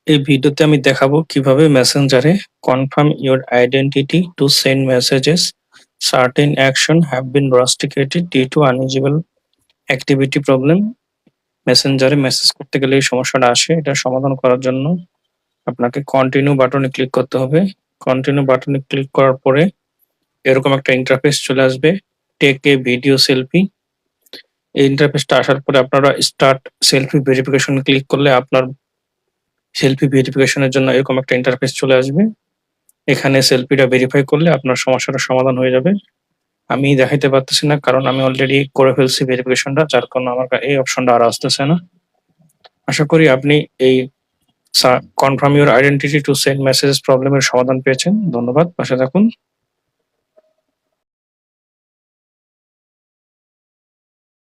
এই ভিডিওতে আমি দেখাবো কিভাবে মেসেঞ্জারে confirm your identity to send messages certain action have been rusticated due to unusable activity problem. মেসেঞ্জারে মেসেজ করতে গেলে এই সমস্যাটা আসে। এটা সমাধান করার জন্য আপনাকে কন্টিনিউ বাটনে ক্লিক করতে হবে। কন্টিনিউ বাটনে ক্লিক করার পরে এরকম একটা ইন্টারফেস চলে আসবে, টেক এ ভিডিও সেলফি। এই ইন্টারফেসটা আসার পরে আপনারা স্টার্ট সেলফি ভেরিফিকেশন ক্লিক করলে আপনার সেলফি ভেরিফিকেশনের জন্য এরকম একটা ইন্টারফেস চলে আসবে। এখানে সেলফিটা ভেরিফাই করলে আপনার সমস্যাটার সমাধান হয়ে যাবে। আমি দেখাইতে পারতেছি না কারণ আমি অলরেডি করে ফেলছি ভেরিফিকেশনটা, যার কারণে আমার এই অপশনটা আর আসতেছে না। আশা করি আপনি এই confirm your identity to send message প্রবলেমের সমাধান পেয়েছেন। ধন্যবাদ, পাশে থাকুন।